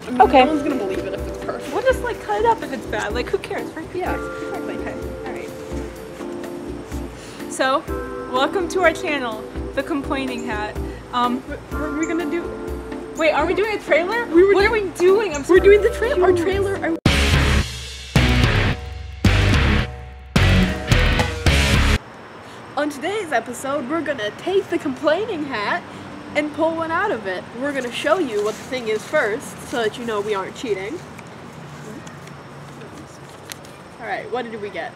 I mean, Okay. No one's gonna believe it if it's perfect. We'll just like cut it up if it's bad. Like, who cares, right? Yeah, exactly. Okay, alright. So, welcome to our channel, The Complaining Hat. What are we gonna do? Wait, are we doing a trailer? What are we doing? We're doing the trailer. Our trailer. On today's episode, we're gonna take the complaining hat and pull one out of it. We're gonna show you what the thing is first, so that you know we aren't cheating. Alright, what did we get?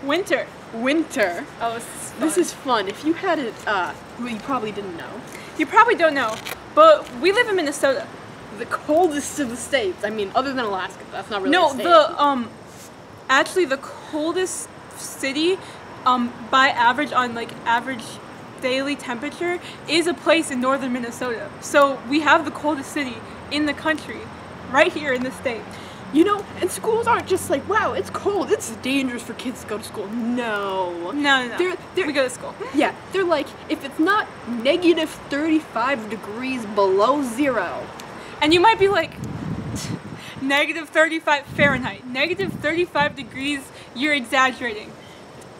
Winter. Winter. Oh, This is fun. If you had it, well, you probably didn't know. You probably don't know, but we live in Minnesota. The coldest of the states. I mean, other than Alaska, that's not really a state. Actually the coldest city, by average on like average daily temperature is a place in northern Minnesota. So we have the coldest city in the country, right here in the state. You know, and schools aren't just like, wow, it's cold, it's dangerous for kids to go to school. No. No. We go to school. Yeah, they're like, if it's not negative 35 degrees below zero. And you might be like, negative 35 Fahrenheit, negative 35 degrees, you're exaggerating.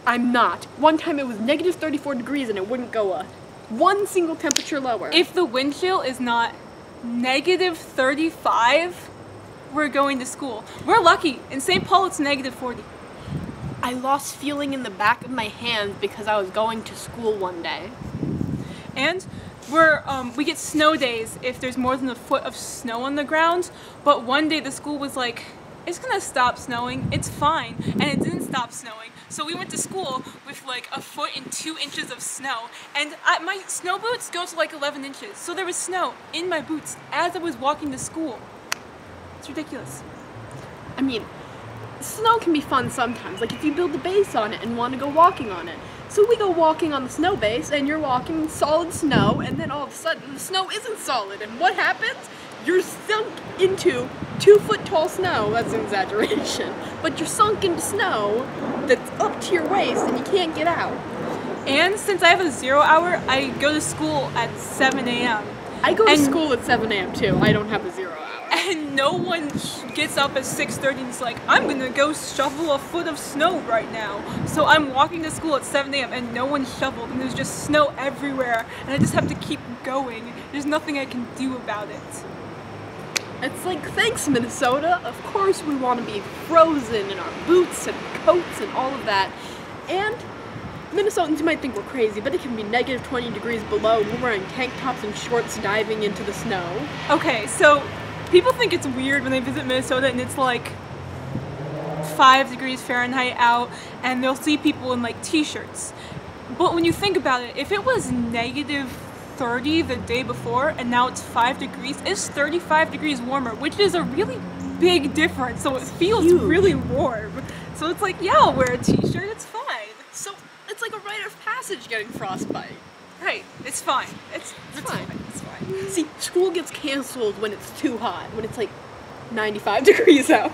I'm not. One time it was negative 34 degrees and it wouldn't go up. One single temperature lower. If the wind chill is not negative 35, we're going to school. We're lucky. In St. Paul, it's negative 40. I lost feeling in the back of my hands because I was going to school one day. And we get snow days if there's more than a foot of snow on the ground. But one day the school was like, it's gonna stop snowing, it's fine. And it didn't stop snowing. So we went to school with like a foot and 2 inches of snow. And my snow boots go to like 11 inches. So there was snow in my boots as I was walking to school. It's ridiculous. I mean, snow can be fun sometimes, like if you build a base on it and want to go walking on it. So we go walking on the snow base and you're walking solid snow and then all of a sudden the snow isn't solid and what happens? You're sunk into 2 foot tall snow. That's an exaggeration. But you're sunk into snow that's up to your waist and you can't get out. And since I have a 0 hour, I go to school at 7 a.m. I go to school at 7 a.m. too. I don't have a 0 hour. And no one gets up at 6:30 and is like, I'm gonna go shovel a foot of snow right now. So I'm walking to school at 7 a.m. and no one shoveled and there's just snow everywhere and I just have to keep going. There's nothing I can do about it. It's like, thanks Minnesota, of course we want to be frozen in our boots and coats and all of that. And Minnesotans might think we're crazy, but it can be negative 20 degrees below and we're wearing tank tops and shorts diving into the snow. Okay, so people think it's weird when they visit Minnesota and it's like 5 degrees Fahrenheit out and they'll see people in like t-shirts. But when you think about it, if it was negative 30 the day before and now it's 5 degrees, it's 35 degrees warmer, which is a really big difference. So it feels really warm. So it's like, yeah, I'll wear a t-shirt, it's fine. So it's like a rite of passage getting frostbite. Right, it's fine. It's fine. It's fine. See, school gets canceled when it's too hot, when it's like 95 degrees out.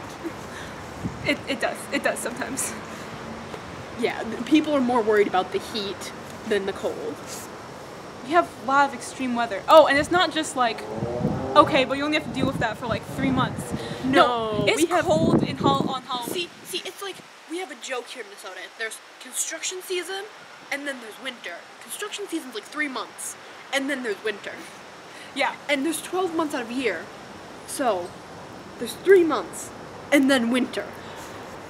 It does sometimes. Yeah, people are more worried about the heat than the cold. We have a lot of extreme weather. Oh, and it's not just like, okay, but you only have to deal with that for like 3 months. No, it's cold on Halloween. See, it's like, we have a joke here in Minnesota. There's construction season, and then there's winter. Construction season's like 3 months, and then there's winter. Yeah. And there's 12 months out of a year. So, there's 3 months, and then winter.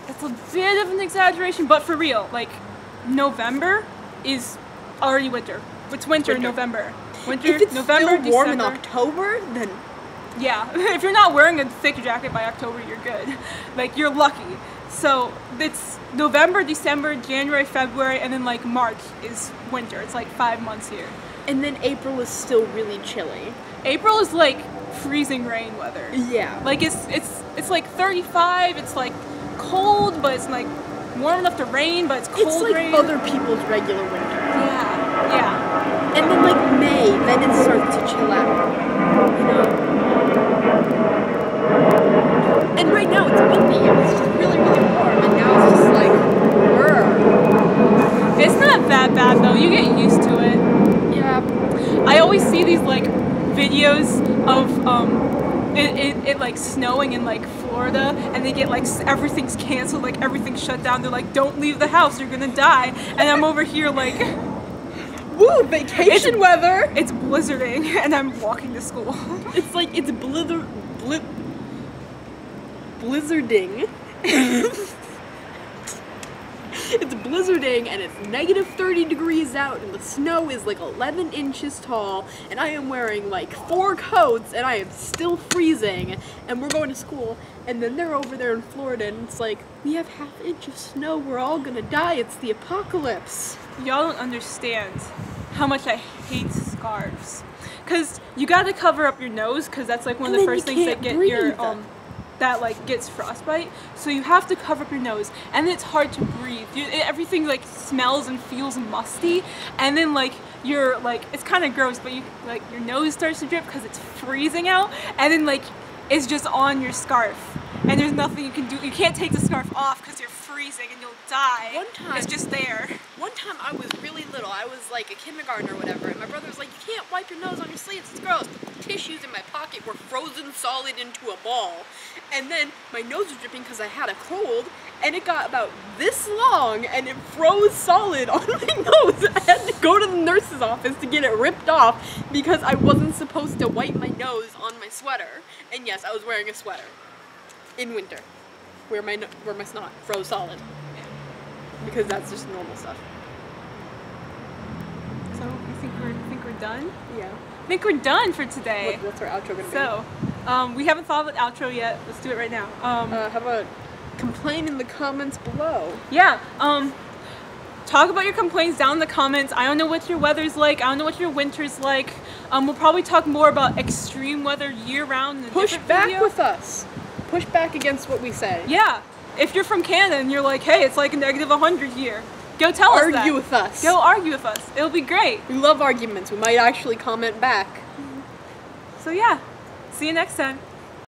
It's a bit of an exaggeration, but for real, like, November is already winter. It's winter in November. Winter, if it's November, still warm December. in October, then yeah. If you're not wearing a thick jacket by October, you're good. Like, you're lucky. So it's November, December, January, February, and then like March is winter. It's like 5 months here. And then April is still really chilly. April is like freezing rain weather. Yeah. Like it's like 35. It's like cold, but it's like warm enough to rain, but it's cold It's like rain. other people's regular winter. Yeah. And then like May, then it starts to chill out. You know? And right now it's windy. It was just really, really warm, and now it's just like, brr. It's not that bad though. You get used to it. Yeah. I always see these like videos of it like snowing in like Florida, and they get like everything's canceled, like everything's shut down. They're like, don't leave the house, you're gonna die. And I'm over here like, woo, vacation weather. It's blizzarding, and I'm walking to school. It's like it's blizzarding. It's blizzarding and it's negative 30 degrees out and the snow is like 11 inches tall and I am wearing like 4 coats and I am still freezing and we're going to school and then they're over there in Florida and it's like, we have half inch of snow, we're all gonna die, it's the apocalypse. Y'all don't understand how much I hate scarves. Cause you gotta cover up your nose cause that's like one of the first things that get your that like gets frostbite, so you have to cover up your nose, and it's hard to breathe. Everything like smells and feels musty, and then like you're like it's kind of gross, but you like your nose starts to drip because it's freezing out, and then like it's just on your scarf, and there's nothing you can do. You can't take the scarf off because you're freezing and you'll die. One time, it's just there. One time I was really little. I was like a kindergartner or whatever, and my brother was like, "You can't wipe your nose on your sleeves. It's gross." The tissues in my pocket were frozen solid into a ball. And then my nose was dripping because I had a cold, and it got about this long, and it froze solid on my nose. I had to go to the nurse's office to get it ripped off because I wasn't supposed to wipe my nose on my sweater. And yes, I was wearing a sweater in winter, where my snot froze solid. Because that's just normal stuff. So you think we're done? Yeah. I think we're done for today. What's our outro gonna be? So, we haven't thought of an outro yet. Let's do it right now. How about complain in the comments below? Yeah. Talk about your complaints down in the comments. I don't know what your weather's like. I don't know what your winter's like. We'll probably talk more about extreme weather year-round. Push back with us. Push back against what we say. Yeah. If you're from Canada and you're like, hey, it's like a negative 100 here. Go tell us that. Argue with us. Go argue with us. It'll be great. We love arguments. We might actually comment back. So yeah, see you next time.